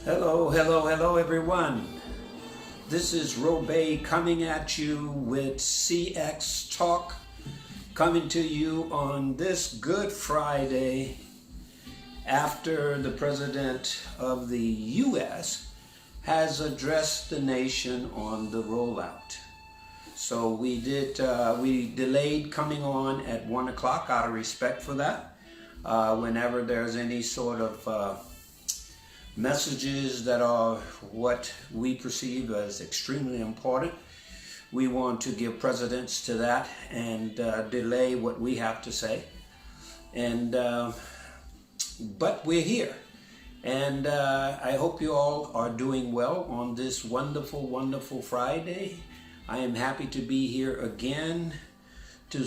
Hello everyone. This is Robey coming at you with CX Talk, coming to you on this Good Friday after the President of the U.S. has addressed the nation on the rollout. So we delayed coming on at 1 o'clock out of respect for that. Whenever there's any sort of messages that are what we perceive as extremely important, we want to give precedence to that and delay what we have to say. And but we're here, and I hope you all are doing well on this wonderful Friday. I am happy to be here again to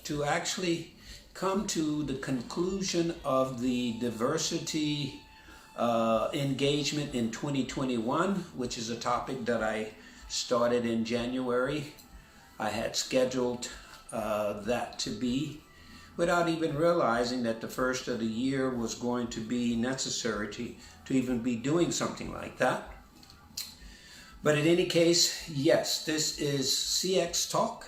to actually come to the conclusion of the diversity engagement in 2021, which is a topic that I started in January. I had scheduled that to be, without even realizing that the first of the year was going to be necessary to even be doing something like that. But in any case, yes, this is CX Talk.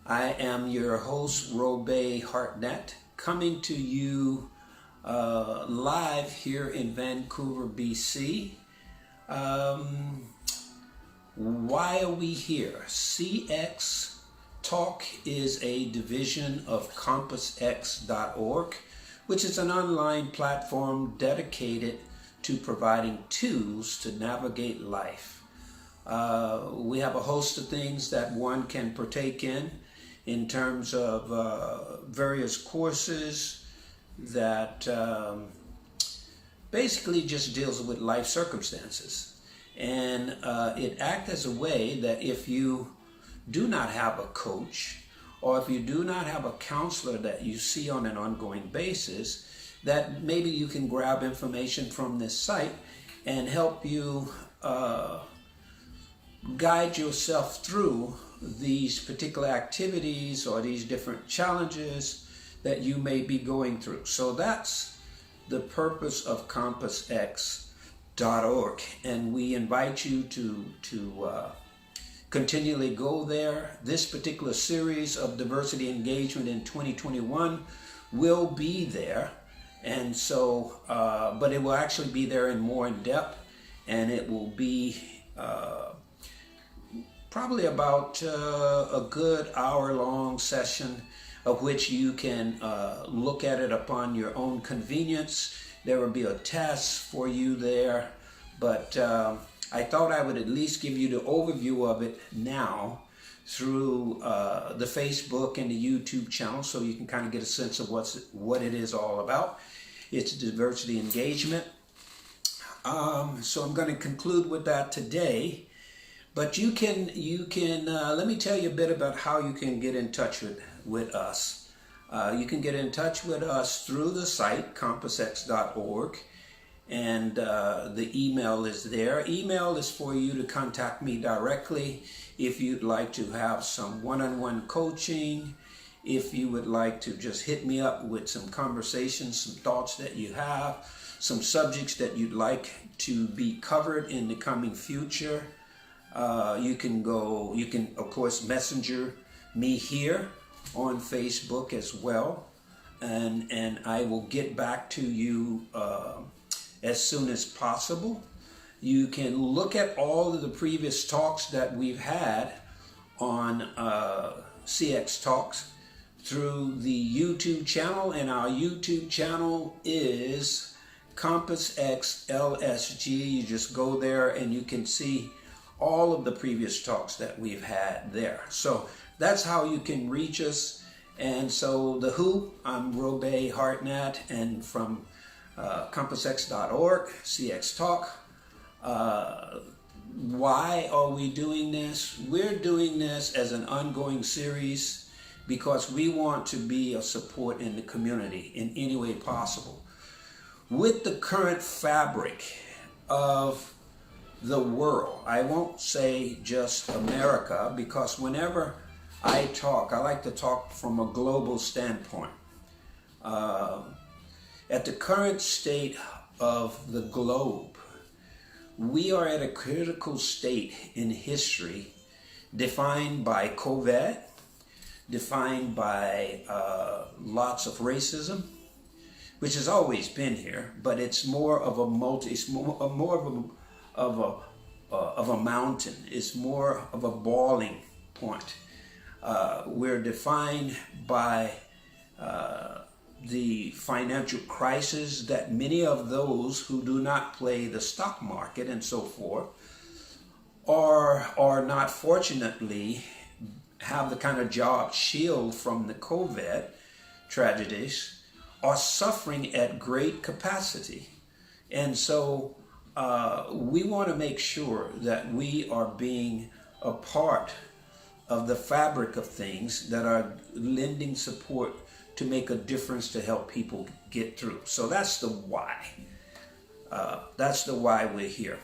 I am your host, Robey Hartnett, coming to you live here in Vancouver, BC. Why are we here? CX Talk is a division of CompassX.org, which is an online platform dedicated to providing tools to navigate life. We have a host of things that one can partake in terms of various courses that basically just deals with life circumstances. And it acts as a way that if you do not have a coach, or if you do not have a counselor that you see on an ongoing basis, that maybe you can grab information from this site and help you guide yourself through these particular activities or these different challenges that you may be going through. So that's the purpose of CompassX.org, and we invite you to continually go there. This particular series of diversity engagement in 2021 will be there, and so but it will actually be there in more in depth, and it will be probably about a good hour-long session of which you can look at it upon your own convenience. There will be a test for you there, but I thought I would at least give you the overview of it now through the Facebook and the YouTube channel, so you can kind of get a sense of what it is all about. It's diversity engagement. So I'm going to conclude with that today. But you can let me tell you a bit about how you can get in touch with us. You can get in touch with us through the site, CompassX.org, and the email is there. Email is for you to contact me directly if you'd like to have some one-on-one coaching, if you would like to just hit me up with some conversations, some thoughts that you have, some subjects that you'd like to be covered in the coming future. You can of course messenger me here on Facebook as well, and I will get back to you as soon as possible. You can look at all of the previous talks that we've had on CX Talks through the YouTube channel, and our YouTube channel is CompassX L.S.G. You just go there and you can see all of the previous talks that we've had there. So that's how you can reach us. And so I'm Robey Hartnett, and from CompassX.org, CX Talk. Why are we doing this? We're doing this as an ongoing series because we want to be a support in the community in any way possible. With the current fabric of the world, I won't say just America, because whenever I talk, I like to talk from a global standpoint. At the current state of the globe. We are at a critical state in history defined by COVID, defined by lots of racism, which has always been here, but it's more of a mountain. It's more of a boiling point. We're defined by the financial crisis that many of those who do not play the stock market and so forth are not fortunately have the kind of job shield from the COVID tragedies, are suffering at great capacity. And so we want to make sure that we are being a part of the fabric of things that are lending support to make a difference to help people get through. So that's the why. That's the why we're here.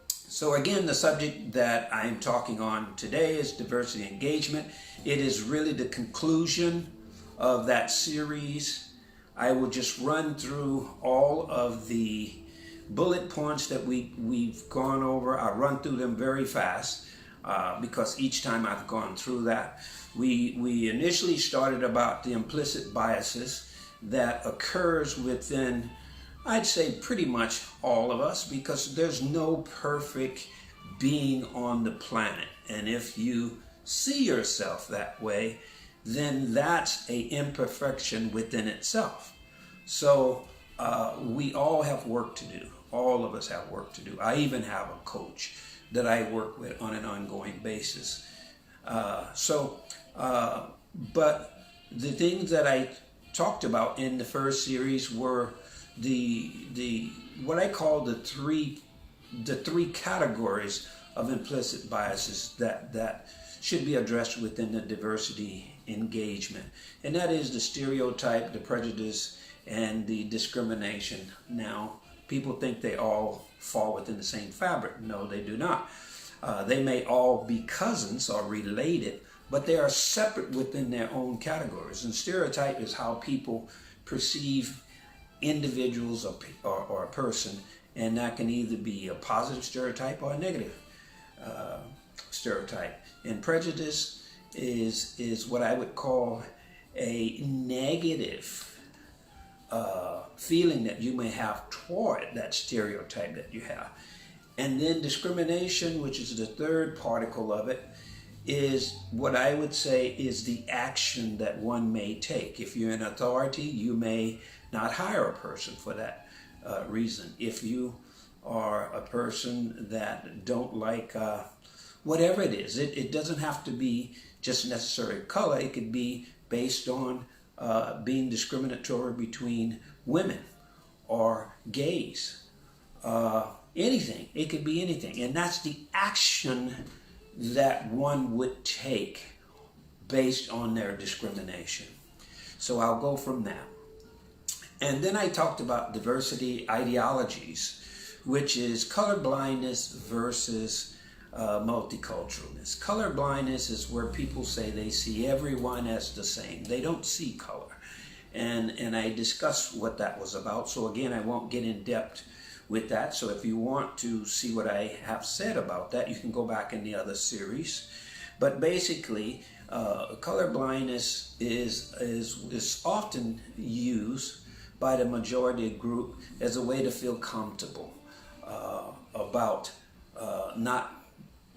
So again, the subject that I'm talking on today is diversity engagement. It is really the conclusion of that series. I will just run through all of the bullet points that we've gone over. I'll run through them very fast because each time I've gone through that, we initially started about the implicit biases that occurs within, I'd say, pretty much all of us, because there's no perfect being on the planet. And if you see yourself that way, then that's an imperfection within itself. So we all have work to do. All of us have work to do. I even have a coach that I work with on an ongoing basis. But the things that I talked about in the first series were the what I call the three categories of implicit biases that should be addressed within the diversity engagement, and that is the stereotype, the prejudice, and the discrimination. Now, people think they all fall within the same fabric. No, they do not. They may all be cousins or related, but they are separate within their own categories. And stereotype is how people perceive individuals or a person, and that can either be a positive stereotype or a negative stereotype. And prejudice is what I would call a negative feeling that you may have toward that stereotype that you have. And then discrimination, which is the third particle of it, is what I would say is the action that one may take. If you're in authority, you may not hire a person for that reason. If you are a person that don't like whatever it is, it doesn't have to be just necessarily color. It could be based on being discriminatory between women or gays. Anything. It could be anything. And that's the action that one would take based on their discrimination. So I'll go from that. And then I talked about diversity ideologies, which is colorblindness versus multiculturalness. Colorblindness is where people say they see everyone as the same. They don't see color. And I discussed what that was about. So again, I won't get in depth with that. So if you want to see what I have said about that, you can go back in the other series. But basically, colorblindness is often used by the majority group as a way to feel comfortable about not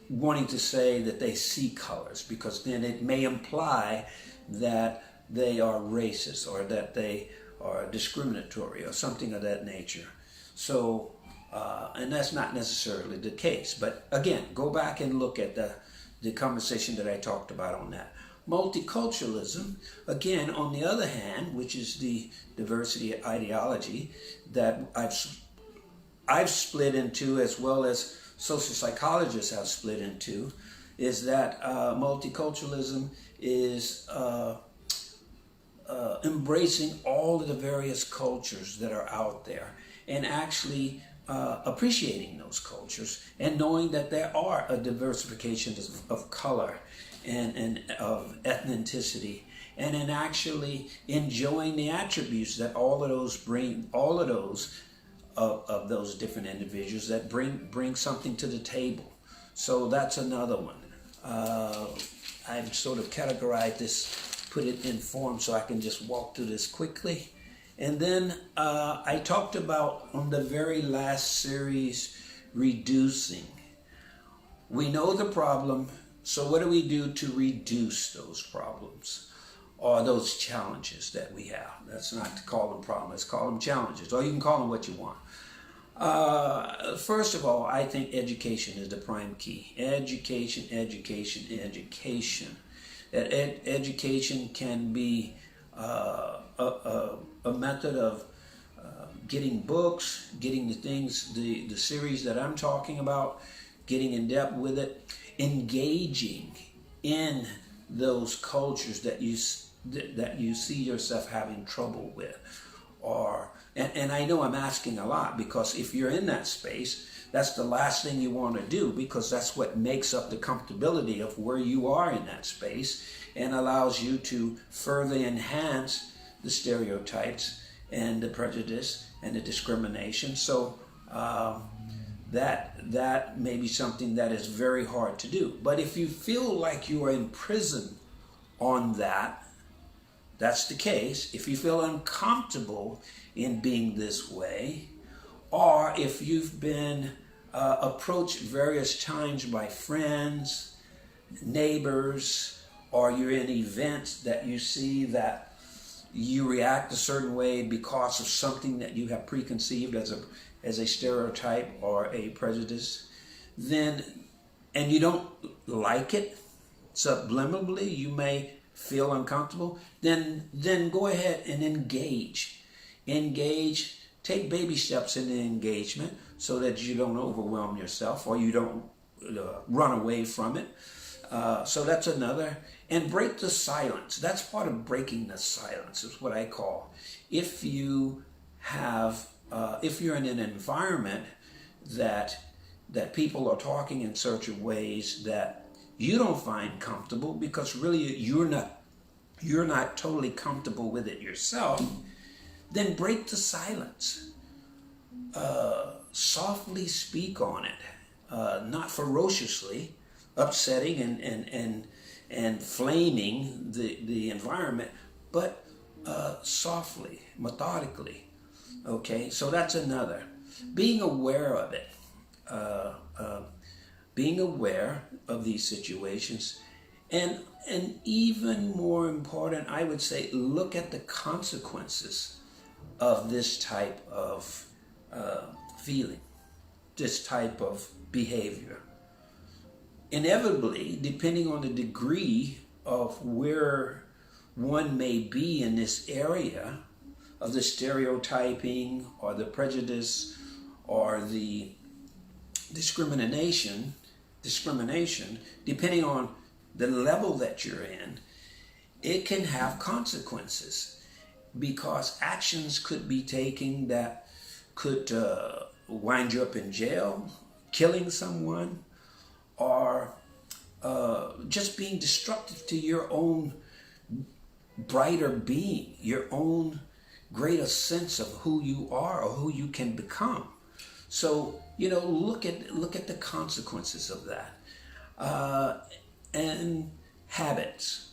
wanting to say that they see colors, because then it may imply that they are racist or that they are discriminatory or something of that nature. So, and that's not necessarily the case. But again, go back and look at the conversation that I talked about on that. Multiculturalism, again, on the other hand, which is the diversity ideology that I've split into, as well as social psychologists have split into, is that multiculturalism is embracing all of the various cultures that are out there, and actually appreciating those cultures and knowing that there are a diversification of color and of ethnicity, and in actually enjoying the attributes that all of those bring, all of those of those different individuals that bring something to the table. So that's another one. I've sort of categorized this, put it in form so I can just walk through this quickly. And then I talked about on the very last series, reducing. We know the problem, so what do we do to reduce those problems or those challenges that we have? That's not to call them problems, let's call them challenges, or you can call them what you want. First of all, I think education is the prime key. Education. That education can be a method of getting books, getting the things, the series that I'm talking about, getting in depth with it, engaging in those cultures that you see yourself having trouble with, or and I know I'm asking a lot, because if you're in that space, that's the last thing you want to do, because that's what makes up the comfortability of where you are in that space and allows you to further enhance the stereotypes and the prejudice and the discrimination. So that may be something that is very hard to do. But if you feel like you are in prison on that's the case. If you feel uncomfortable in being this way, or if you've been approached various times by friends, neighbors, or you're in events that you see that you react a certain way because of something that you have preconceived as a stereotype or a prejudice, then, and you don't like it, subliminally you may feel uncomfortable, then go ahead and engage. Take baby steps in the engagement so that you don't overwhelm yourself or you don't run away from it. So that's another. And break the silence. That's part of breaking the silence, is what I call. If you have, if you're in an environment that people are talking in such ways that you don't find comfortable, because really you're not totally comfortable with it yourself, then break the silence. Softly speak on it, not ferociously, upsetting and flaming the environment, but softly, methodically. Okay, so that's another. Being aware of it. Being aware of these situations, and even more important, I would say, look at the consequences of this type of feeling, this type of behavior. Inevitably, depending on the degree of where one may be in this area of the stereotyping or the prejudice or the discrimination, depending on the level that you're in, it can have consequences, because actions could be taken that could wind you up in jail, killing someone, or just being destructive to your own brighter being, your own greater sense of who you are or who you can become. So, look at the consequences of that. And habits.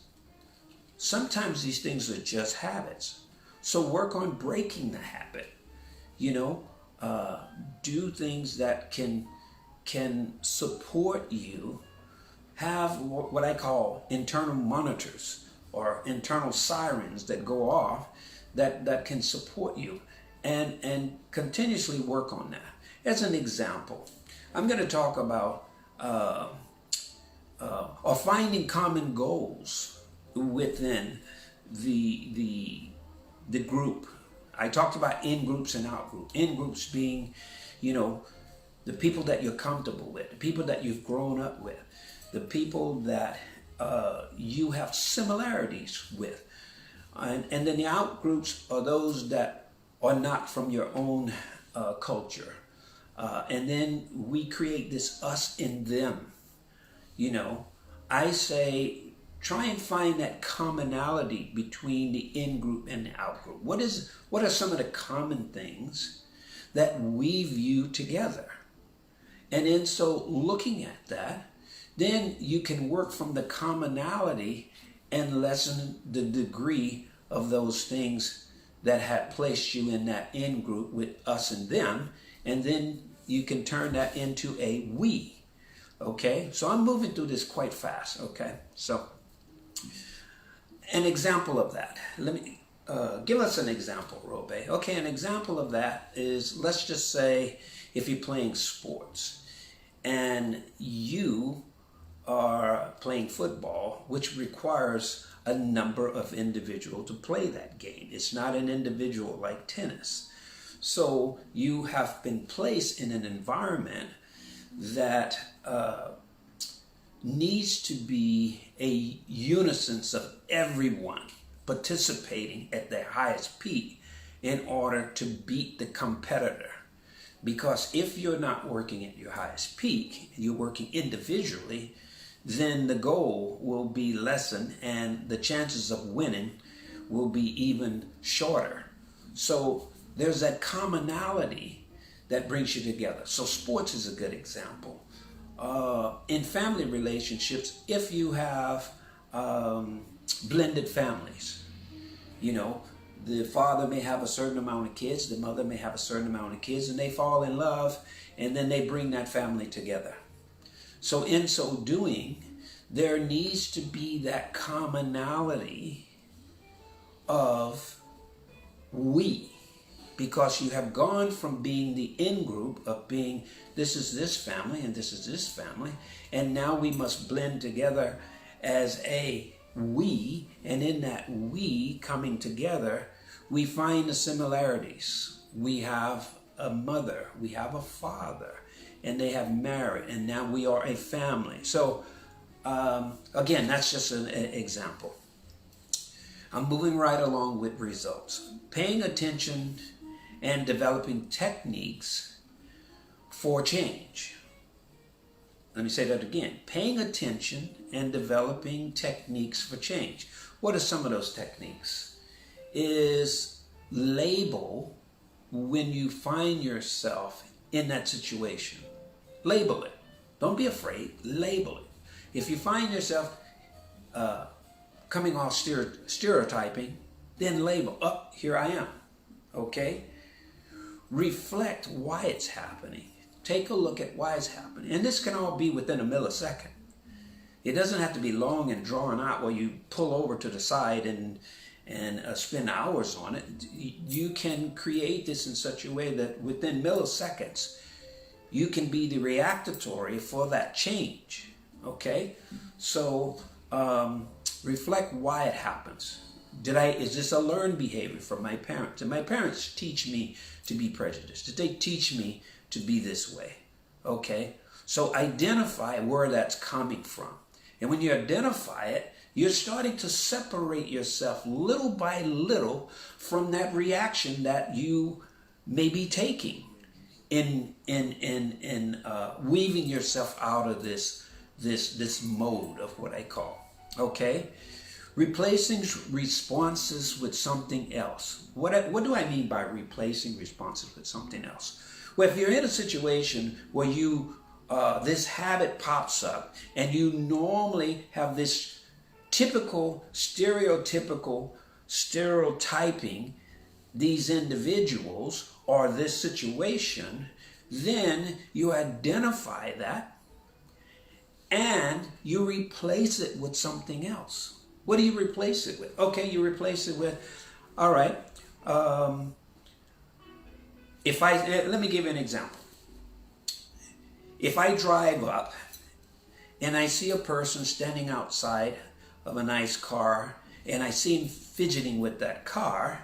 Sometimes these things are just habits. So work on breaking the habit. Do things that can support you. Have what I call internal monitors or internal sirens that go off that can support you, and continuously work on that. As an example, I'm going to talk about or finding common goals within the group. I talked about in groups and out groups. In groups being, the people that you're comfortable with, the people that you've grown up with, the people that you have similarities with. And then the out groups are those that are not from your own culture. And then we create this us and them. I say try and find that commonality between the in group and the out group. What are some of the common things that weave you together. And in so looking at that, then you can work from the commonality and lessen the degree of those things that had placed you in that in group with us and them. And then you can turn that into a we. Okay, so I'm moving through this quite fast. Okay, so an example of that. Let me give us an example, Robe. Okay, an example of that is, let's just say if you're playing sports and you are playing football, which requires a number of individuals to play that game. It's not an individual like tennis. So you have been placed in an environment that needs to be a unison of everyone participating at their highest peak in order to beat the competitor. Because if you're not working at your highest peak, you're working individually, then the goal will be lessened and the chances of winning will be even shorter. So there's that commonality that brings you together. So sports is a good example. In family relationships, if you have blended families, you know, the father may have a certain amount of kids, the mother may have a certain amount of kids, and they fall in love, and then they bring that family together. So in so doing, there needs to be that commonality of we, because you have gone from being the in group of being this is this family and this is this family, and now we must blend together as a we, and in that we coming together, we find the similarities. We have a mother, we have a father, and they have married, and now we are a family. So again, that's just an example. I'm moving right along with results. Paying attention and developing techniques for change. Let me say that again. Paying attention and developing techniques for change. What are some of those techniques? Is label when you find yourself in that situation. Label it. Don't be afraid. Label it. If you find yourself coming off stereotyping, then label. Oh, here I am. Okay? Reflect why it's happening. Take a look at why it's happening. And this can all be within a millisecond. It doesn't have to be long and drawn out where you pull over to the side and spend hours on it. You can create this in such a way that within milliseconds, you can be the reactatory for that change. Okay? So reflect why it happens. Is this a learned behavior from my parents? Did my parents teach me to be prejudiced? Did they teach me to be this way? Okay? So identify where that's coming from. And when you identify it, you're starting to separate yourself little by little from that reaction that you may be taking in weaving yourself out of this mode of what I call. Okay? Replacing responses with something else. What do I mean by replacing responses with something else? Well, if you're in a situation where this habit pops up and you normally have this stereotyping these individuals or this situation, then you identify that and you replace it with something else. What do you replace it with? Okay, you replace it with, all right, let me give you an example. If I drive up and I see a person standing outside of a nice car and I see him fidgeting with that car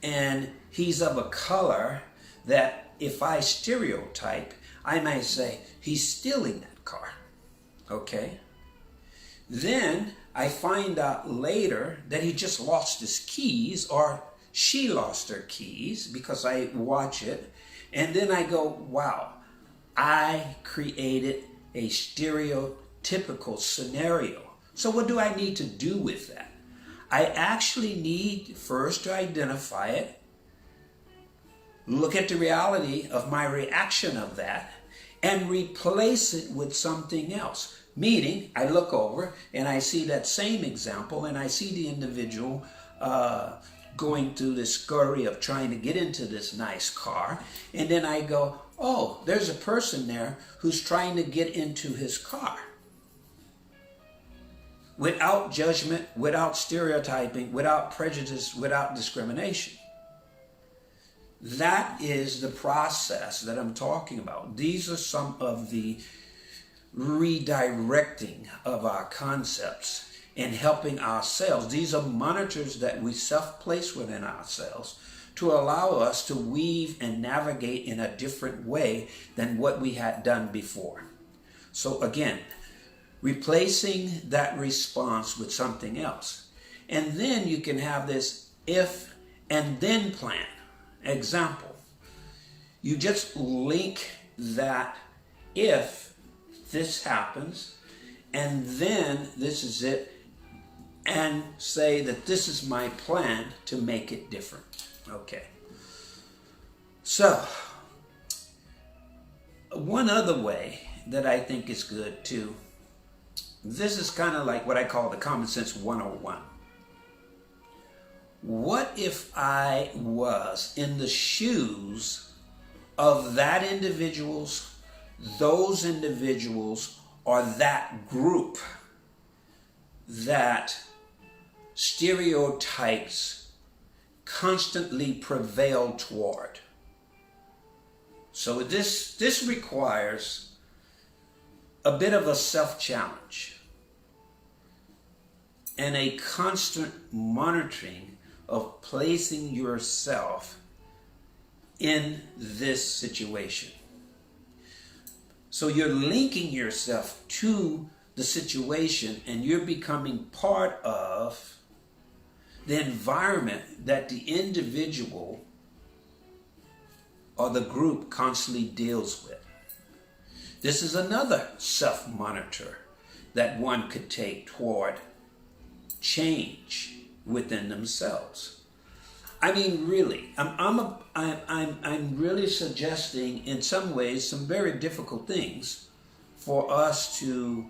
and he's of a color that if I stereotype, I might say he's stealing that car. Okay? Then I find out later that he just lost his keys or she lost her keys because I watch it. And then I go, wow, I created a stereotypical scenario. So what do I need to do with that? I actually need first to identify it, look at the reality of my reaction of that and replace it with something else. Meaning, I look over and I see that same example and I see the individual going through this scurry of trying to get into this nice car. And then I go, oh, there's a person there who's trying to get into his car. Without judgment, without stereotyping, without prejudice, without discrimination. That is the process that I'm talking about. These are some of the redirecting of our concepts and helping ourselves. These are monitors that we self-place within ourselves to allow us to weave and navigate in a different way than what we had done before. So again, replacing that response with something else. And then you can have this if and then plan. Example, you just link that if this happens and then this is it, and say that this is my plan to make it different. Okay. So, one other way that I think is good too, this is kind of like what I call the Common Sense 101. What if I was in the shoes of that individuals, those individuals, or that group that stereotypes constantly prevail toward? So this requires a bit of a self-challenge and a constant monitoring of placing yourself in this situation. So you're linking yourself to the situation and you're becoming part of the environment that the individual or the group constantly deals with. This is another self-monitor that one could take toward change within themselves. I mean, really, I'm really suggesting in some ways some very difficult things for us to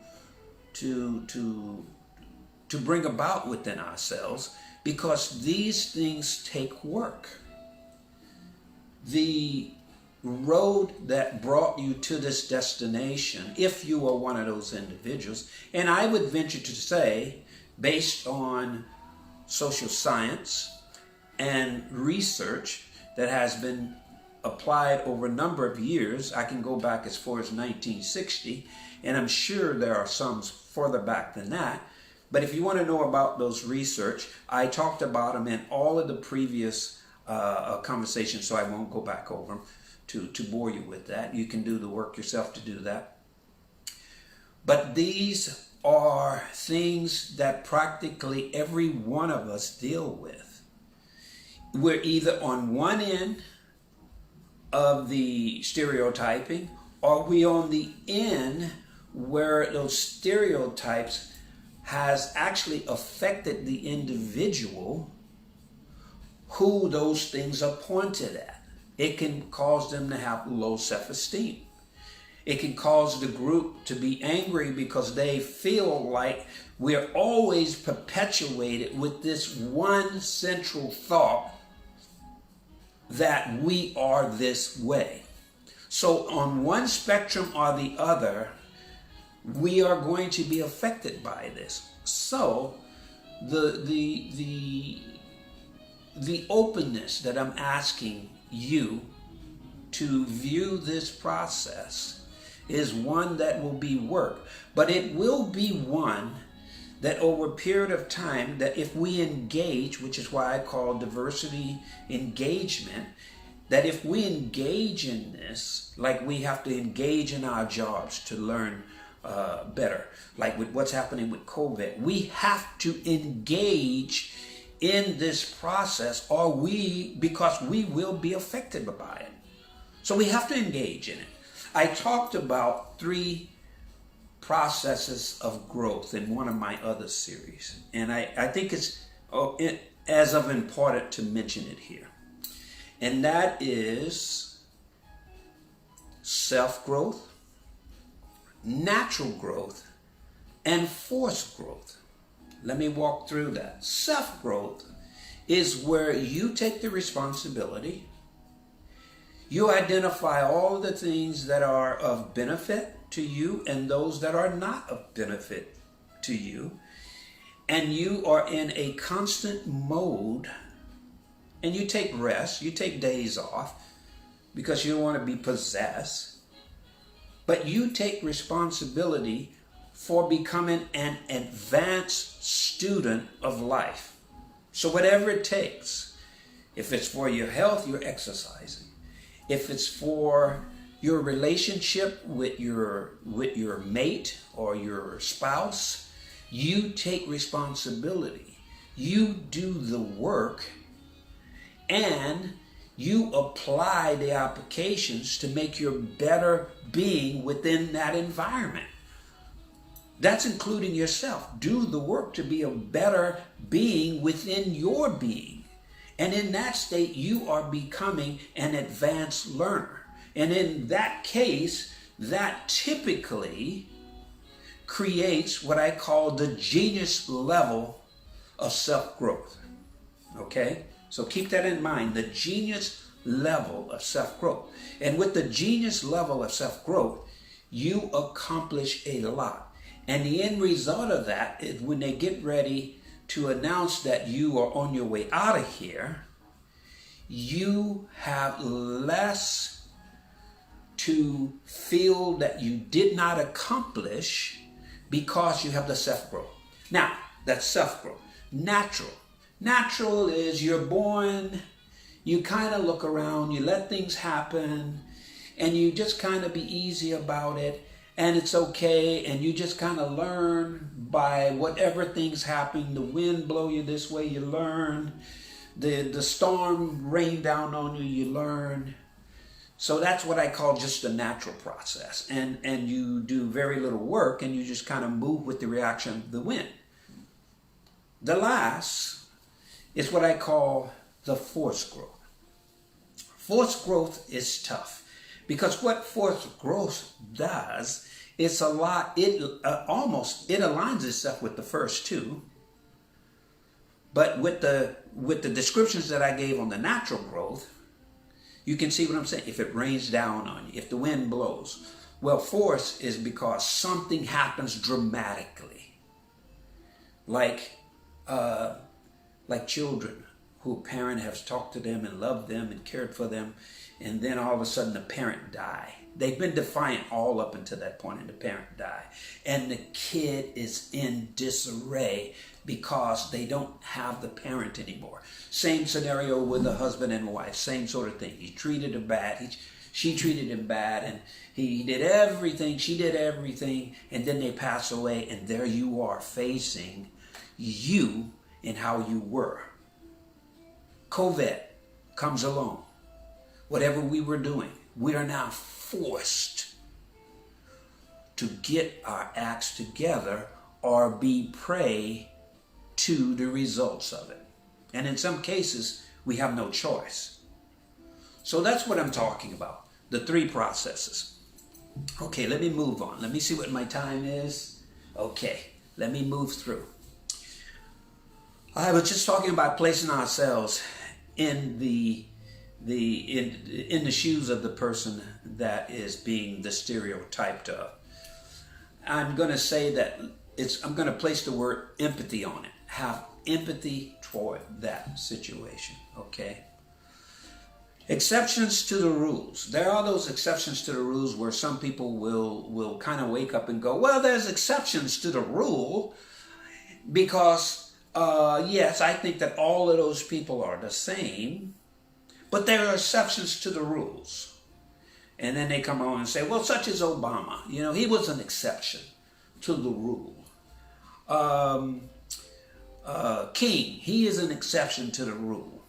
bring about within ourselves, because these things take work. The road that brought you to this destination, if you are one of those individuals, and I would venture to say, based on social science and research that has been applied over a number of years, I can go back as far as 1960, and I'm sure there are some further back than that. But if you want to know about those research, I talked about them in all of the previous conversations, so I won't go back over them to bore you with that. You can do the work yourself to do that. But these are things that practically every one of us deal with. We're either on one end of the stereotyping, or we on the end where those stereotypes has actually affected the individual who those things are pointed at. It can cause them to have low self-esteem. It can cause the group to be angry because they feel like we're always perpetuated with this one central thought that we are this way. So on one spectrum or the other, we are going to be affected by this. So the openness that I'm asking you to view this process is one that will be work, but it will be one that over a period of time, that if we engage, which is why I call diversity engagement, that if we engage in this, like we have to engage in our jobs to learn better, like with what's happening with COVID, we have to engage in this process, or because we will be affected by it. So we have to engage in it. I talked about 3 processes of growth in one of my other series, and I think it's as of important to mention it here. And that is self-growth, natural growth, and forced growth. Let me walk through that. Self-growth is where you take the responsibility. You identify all the things that are of benefit to you and those that are not of benefit to you. And you are in a constant mode, and you take rest, you take days off because you don't want to be possessed. But you take responsibility for becoming an advanced student of life. So whatever it takes, if it's for your health, you're exercising. If it's for your relationship with your mate or your spouse, you take responsibility. You do the work and you apply the applications to make your better being within that environment. That's including yourself. Do the work to be a better being within your being. And in that state, you are becoming an advanced learner. And in that case, that typically creates what I call the genius level of self-growth. Okay? So keep that in mind, the genius level of self-growth. And with the genius level of self-growth, you accomplish a lot. And the end result of that is when they get ready to announce that you are on your way out of here, you have less to feel that you did not accomplish because you have the self-growth. Now, that's self-growth. Natural. Natural is you're born, you kind of look around, you let things happen, and you just kind of be easy about it. And it's okay, and you just kind of learn by whatever things happen. The wind blow you this way, you learn. The storm rain down on you, you learn. So that's what I call just the natural process. And you do very little work, and you just kind of move with the reaction of the wind. The last is what I call the forced growth. Forced growth is tough. Because what forced growth does, it aligns itself with the first two. But with the descriptions that I gave on the natural growth, you can see what I'm saying. If it rains down on you, if the wind blows. Well, force is because something happens dramatically. Like children who a parent has talked to them and loved them and cared for them, and then all of a sudden the parent die. They've been defiant all up until that point, and the parent die. And the kid is in disarray because they don't have the parent anymore. Same scenario with a husband and wife, same sort of thing. He treated her bad, she treated him bad, and he did everything, she did everything, and then they pass away, and there you are facing you and how you were. COVID comes along. Whatever we were doing, we are now forced to get our acts together or be prey to the results of it. And in some cases, we have no choice. So that's what I'm talking about, the three processes. Okay, let me move on. Let me see what my time is. Okay, let me move through. I was just talking about placing ourselves in the shoes of the person that is being the stereotyped of. I'm going to say that I'm going to place the word empathy on it. Have empathy toward that situation, okay? Exceptions to the rules. There are those exceptions to the rules where some people will kind of wake up and go, well, there's exceptions to the rule because, yes, I think that all of those people are the same. But there are exceptions to the rules. And then they come on and say, well, such as Obama. You know, he was an exception to the rule. King, he is an exception to the rule.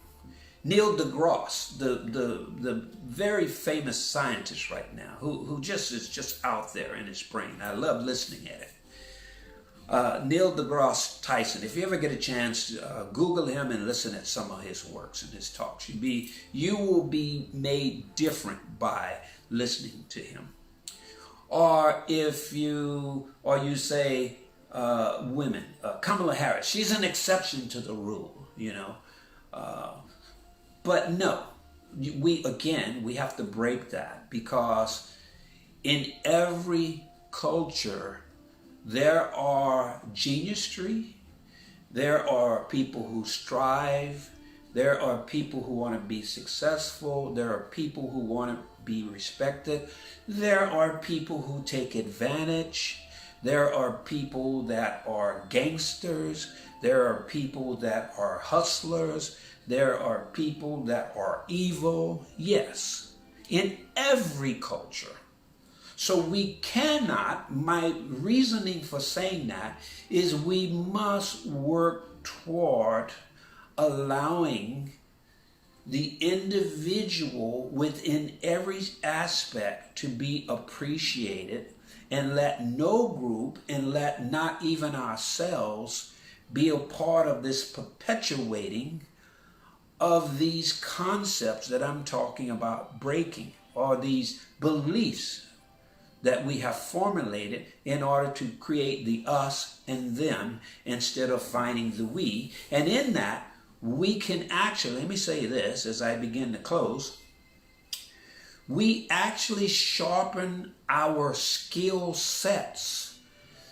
Neil deGrasse, the very famous scientist right now, who just is just out there in his brain. I love listening at it. Neil deGrasse Tyson. If you ever get a chance, Google him and listen at some of his works and his talks. You will be made different by listening to him. Or if you say women, Kamala Harris, she's an exception to the rule, but no, we have to break that, because in every culture there are geniusry, there are people who strive, there are people who want to be successful, there are people who want to be respected, there are people who take advantage, there are people that are gangsters, there are people that are hustlers, there are people that are evil. Yes, in every culture. So we cannot, my reasoning for saying that is we must work toward allowing the individual within every aspect to be appreciated, and let no group, and let not even ourselves, be a part of this perpetuating of these concepts that I'm talking about breaking, or these beliefs that we have formulated in order to create the us and them instead of finding the we. And in that, we can actually, let me say this as I begin to close, we actually sharpen our skill sets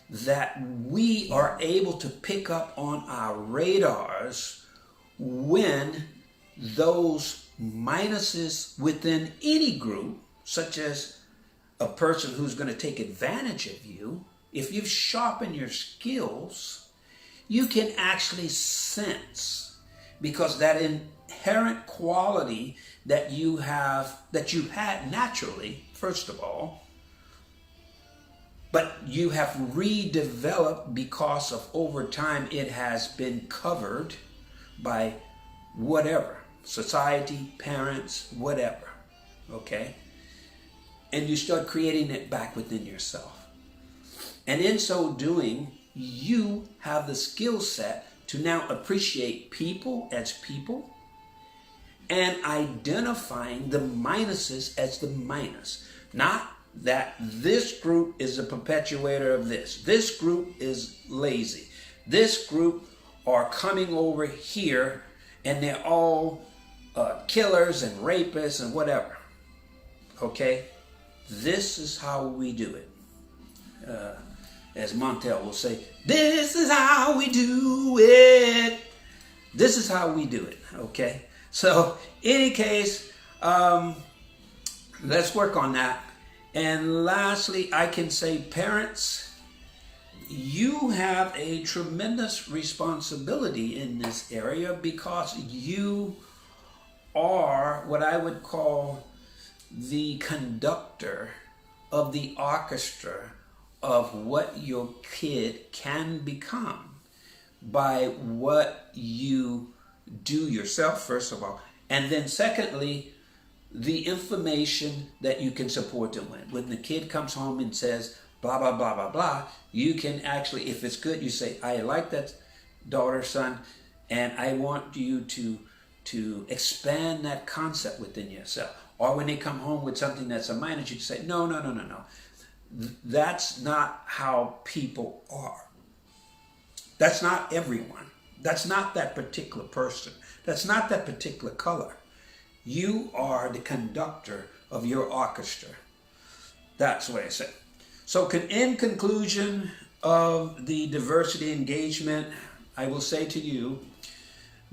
that we are able to pick up on our radars when those minuses within any group, such as a person who's going to take advantage of you, if you've sharpened your skills, you can actually sense, because that inherent quality that you had naturally, first of all, but you have redeveloped because of over time it has been covered by whatever, society, parents, whatever, okay? And you start creating it back within yourself. And in so doing, you have the skill set to now appreciate people as people, and identifying the minuses as the minus. Not that this group is a perpetuator of this. This group is lazy. This group are coming over here and they're all killers and rapists and whatever. Okay? This is how we do it. As Montel will say, this is how we do it. This is how we do it. Okay? So, in any case, let's work on that. And lastly, I can say, parents, you have a tremendous responsibility in this area, because you are what I would call the conductor of the orchestra of what your kid can become by what you do yourself, first of all, and then secondly, the information that you can support them with. When the kid comes home and says blah blah blah blah blah, you can actually, if it's good, you say, I like that, daughter, son, and I want you to expand that concept within yourself. Or when they come home with something that's a minus, you can say, no. That's not how people are. That's not everyone. That's not that particular person. That's not that particular color. You are the conductor of your orchestra. That's what I say. So in conclusion of the diversity engagement, I will say to you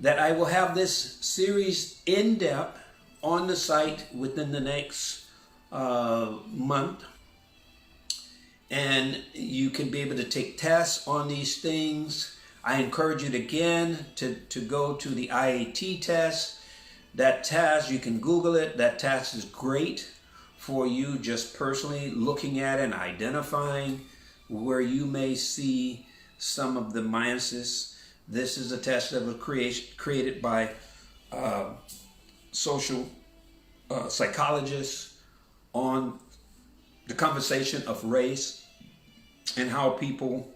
that I will have this series in depth on the site within the next month. And you can be able to take tests on these things. I encourage you to go to the IAT test. That test, you can Google it. That test is great for you just personally looking at it and identifying where you may see some of the minuses. This is a test that was created by social psychologists on the conversation of race and how people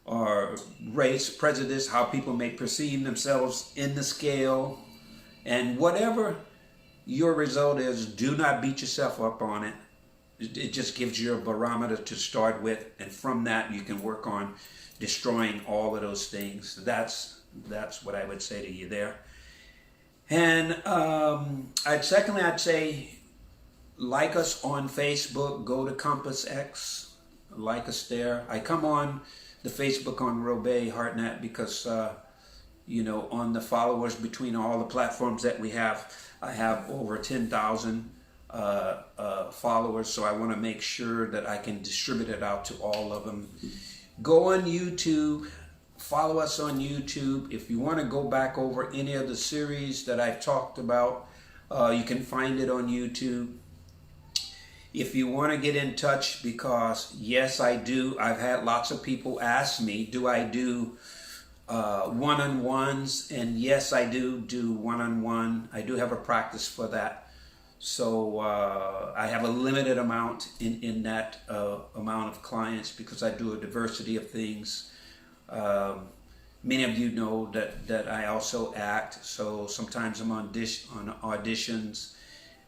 or race, prejudice, how people may perceive themselves in the scale. And whatever your result is, do not beat yourself up on it. It just gives you a barometer to start with, and from that you can work on destroying all of those things. That's what I would say to you there. And I'd say like us on Facebook. Go to Compass X, like us there. I come on the Facebook on Robey Hartnett because on the followers between all the platforms that we have, I have over 10,000 followers, so I want to make sure that I can distribute it out to all of them. Go on YouTube, follow us on YouTube. If you want to go back over any of the series that I've talked about, you can find it on YouTube. If you want to get in touch, because yes, I do. I've had lots of people ask me, do I do one-on-ones? And yes, I do one-on-one. I do have a practice for that. So I have a limited amount in that amount of clients because I do a diversity of things. Many of you know that I also act, so sometimes I'm on auditions,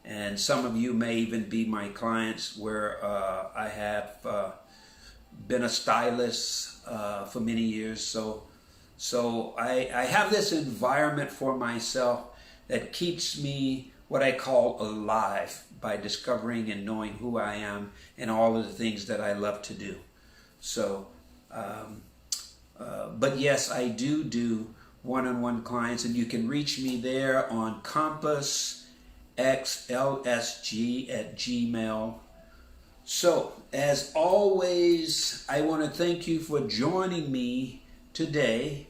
and some of you may even be my clients where I have been a stylist for many years. So I have this environment for myself that keeps me what I call alive by discovering and knowing who I am and all of the things that I love to do. So, but yes, I do one-on-one clients, and you can reach me there on Compass X L.S.G at Gmail. So, as always, I want to thank you for joining me today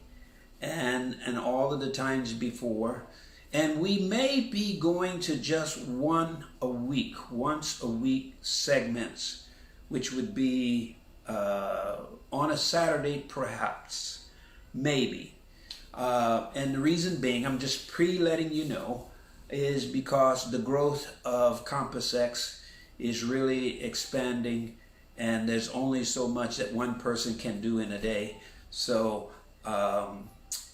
and all of the times before. And we may be going to just once a week segments, which would be on a Saturday perhaps, maybe. And the reason being, I'm just letting you know, is because the growth of Compass X is really expanding, and there's only so much that one person can do in a day. So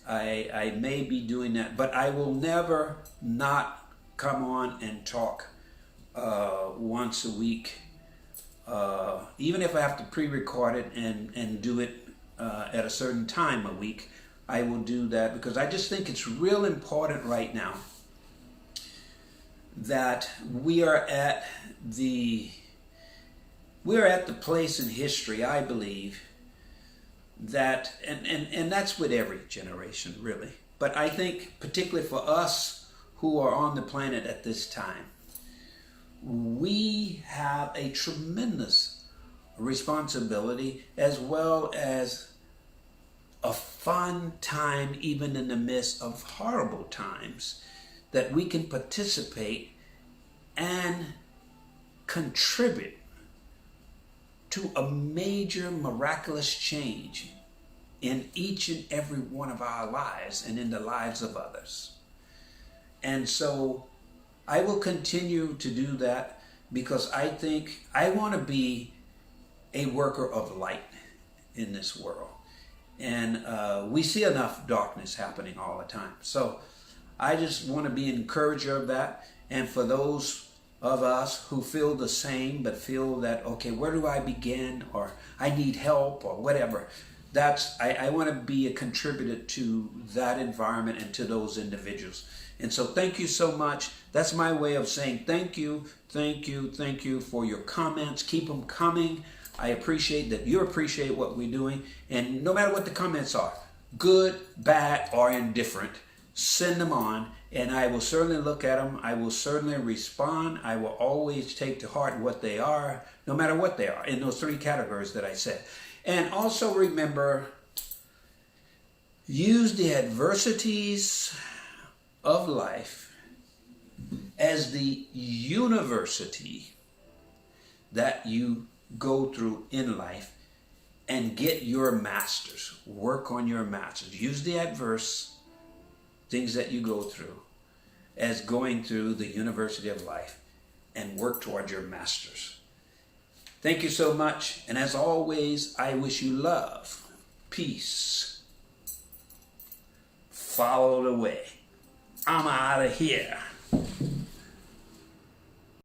I may be doing that, but I will never not come on and talk once a week. Even if I have to pre-record it and do it at a certain time a week, I will do that because I just think it's real important right now that we are at the place in history, I believe, that and that's with every generation really, but I think particularly for us who are on the planet at this time, we have a tremendous responsibility as well as a fun time, even in the midst of horrible times, that we can participate and contribute to a major miraculous change in each and every one of our lives and in the lives of others. And so I will continue to do that because I think I want to be a worker of light in this world. And we see enough darkness happening all the time. So I just want to be an encourager of that. And for those of us who feel the same, but feel that, okay, where do I begin? Or I need help or whatever. I want to be a contributor to that environment and to those individuals. And so thank you so much. That's my way of saying thank you for your comments. Keep them coming. I appreciate that you appreciate what we're doing. And no matter what the comments are, good, bad, or indifferent, send them on, and I will certainly look at them. I will certainly respond. I will always take to heart what they are, no matter what they are, in those three categories that I said. And also remember, use the adversities of life as the university that you go through in life and get your masters. Work on your masters. Use the adverse things that you go through as going through the university of life and work toward your masters. Thank you so much. And as always, I wish you love, peace. Follow the way. I'm out of here.